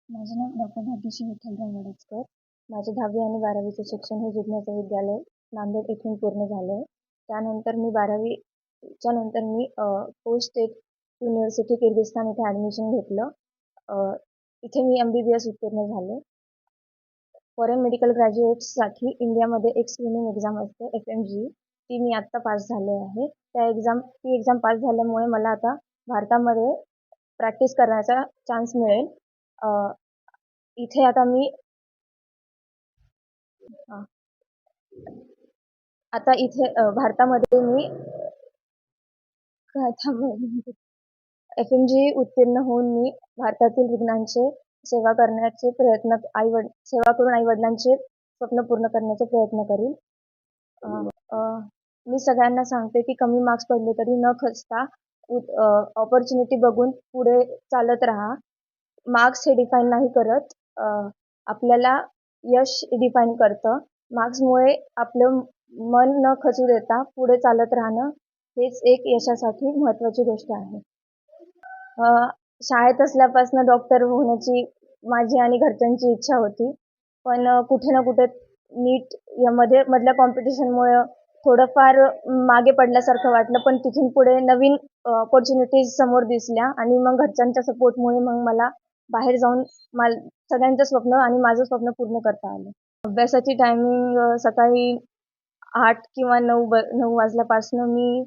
माझे नाव डॉक्टर भाग्यश्री विठ्ठलराव वडचकर. माझे 10वी आणि 12वीचे शिक्षण हे जिज्ञासा विद्यालय नांदेड येथून पूर्ण झाले आहे. त्यानंतर मी 12वीच्या नंतर मी पोस्ट स्टेट युनिव्हर्सिटी किर्गिस्तान इथे ॲडमिशन घेतलं. इथे मी MBBS उत्तीर्ण झाले. फॉरेन मेडिकल ग्रॅज्युएट्ससाठी इंडियामध्ये एक स्क्रीनिंग एक्झाम असते FMG, ती मी आत्ता पास झाले आहे. ती एक्झाम पास झाल्यामुळे मला आता भारतामध्ये प्रॅक्टिस करण्याचा चान्स मिळेल. इथे आता मी आता इथे भारतामध्ये मी FMG उत्तीर्ण होऊन मी भारतातील रुग्णांचे सेवा करण्याचे प्रयत्न सेवा करून आईवडिलांचे स्वप्न पूर्ण करण्याचे प्रयत्न करीन. मी सगळ्यांना सांगते की कमी मार्क्स पडले तरी न खचता ऑपॉर्च्युनिटी बघून पुढे चालत राहा. मार्क्स हे डिफाईन नाही करत, आपल्याला यश डिफाईन करतं. मार्क्समुळे आपलं मन न खचू देता पुढे चालत राहणं हेच एक यशासाठी महत्त्वाची गोष्ट आहे. शाळेत असल्यापासून डॉक्टर होण्याची माझी आणि घरच्यांची इच्छा होती, पण कुठे ना कुठे नीट मधल्या कॉम्पिटिशनमुळे थोडंफार मागे पडल्यासारखं वाटलं. पण तिथून पुढे नवीन ऑपॉर्च्युनिटीज समोर दिसल्या आणि मग घरच्यांच्या सपोर्टमुळे मग मला बाहेर जाऊन सगळ्यांचं स्वप्न आणि माझं स्वप्न पूर्ण करता आलं. अभ्यासाची टायमिंग सकाळी 8 किंवा 9 वाजल्यापासून मी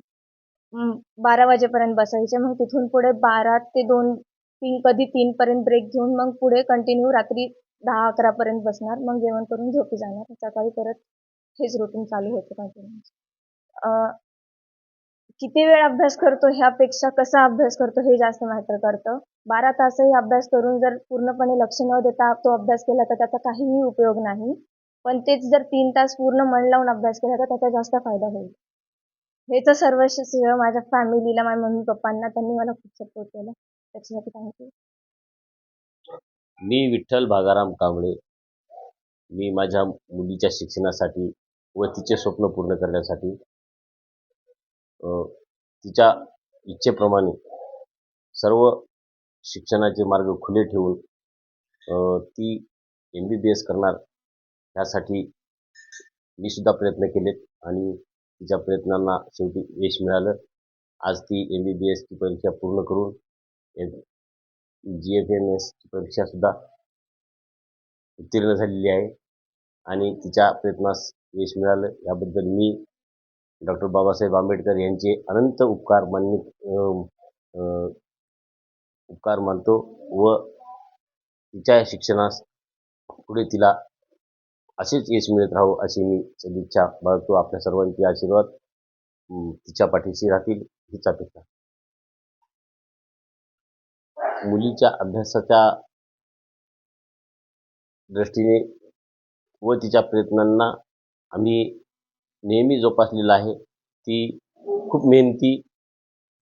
12 वाजेपर्यंत बसायचे. मग तिथून पुढे 12 ते 2-3 कधी 3 पर्यंत ब्रेक घेऊन मग पुढे कंटिन्यू रात्री 10-11 पर्यंत बसणार. मग जेवण करून झोपी जाणार. सकाळी परत हेच रुटीन चालू होतं कंटिन्यू. किती वेळ अभ्यास करतो ह्यापेक्षा कसा अभ्यास करतो हे जास्त मॅटर करतं. 12 तासही अभ्यास करून जर पूर्णपणे लक्ष न देता तो अभ्यास केला तर त्याचा काहीही उपयोग नाही. पण तेच जर 3 तास पूर्ण मन लावून अभ्यास केला तर त्याचा जास्त फायदा होईल. हे तर सर्वस्व श्रेय माझ्या फॅमिलीला, माझ्या मम्मी पप्पांना. त्यांनी मला खूप सपोर्ट केला. त्याच्यासाठी थँक्यू. मी विठ्ठल भागाराम कांबळे. मी माझ्या मुलीच्या शिक्षणासाठी व तिचे स्वप्न पूर्ण करण्यासाठी तिच्या इच्छेप्रमाणे सर्व शिक्षणाचे मार्ग खुले ठेवून ती MBBS करणार यासाठी मी सुद्धा प्रयत्न केलेत आणि तिच्या प्रयत्नांना शेवटी यश मिळालं. आज ती MBBS ची परीक्षा पूर्ण करून GFMS ची परीक्षा सुद्धा उत्तीर्ण झालेली आहे आणि तिच्या प्रयत्नास यश मिळालं. याबद्दल मी डॉक्टर बाबासाहेब आंबेडकर यांचे अनंत उपकार मानतो व तिच्या शिक्षणास पुढे तिला असेच यश मिळत राहो अशी मी सदिच्छा बाळगतो. आपल्या सर्वांचे आशीर्वाद तिच्या पाठीशी राहतील हीच अपेक्षा. मुलीच्या अभ्यासाच्या दृष्टीने व तिच्या प्रयत्नांना आम्ही नेहमी जोपासलेलं आहे. ती खूप मेहनती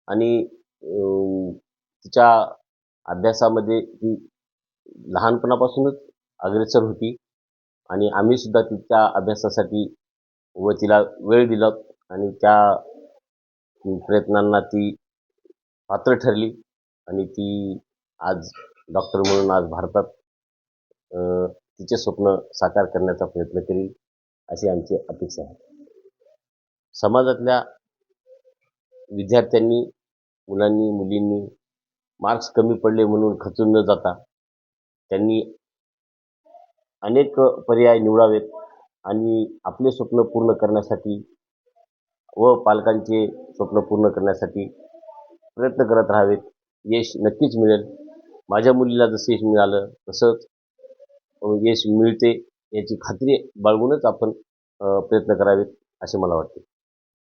आणि तिच्या अभ्यासामध्ये ती लहानपणापासूनच अग्रेसर होती आणि आम्ही सुद्धा तिच्या अभ्यासासाठी व तिला वेळ दिला आणि त्या प्रयत्नांना ती पात्र ठरली आणि ती आज डॉक्टर म्हणून आज भारतात तिचे स्वप्न साकार करण्याचा प्रयत्न करेल अशी आमची अपेक्षा आहे. समाजातल्या विद्यार्थ्यांनी, मुलांनी, मुलींनी मार्क्स कमी पडले म्हणून खचून न जाता त्यांनी अनेक पर्याय निवडावेत आणि आपले स्वप्न पूर्ण करण्यासाठी व पालकांचे स्वप्न पूर्ण करण्यासाठी प्रयत्न करत राहावेत. यश नक्कीच मिळेल. माझ्या मुलीला जसं यश मिळालं तसंच यश मिळते याची खात्री बाळगूनच आपण प्रयत्न करावेत असे मला वाटते.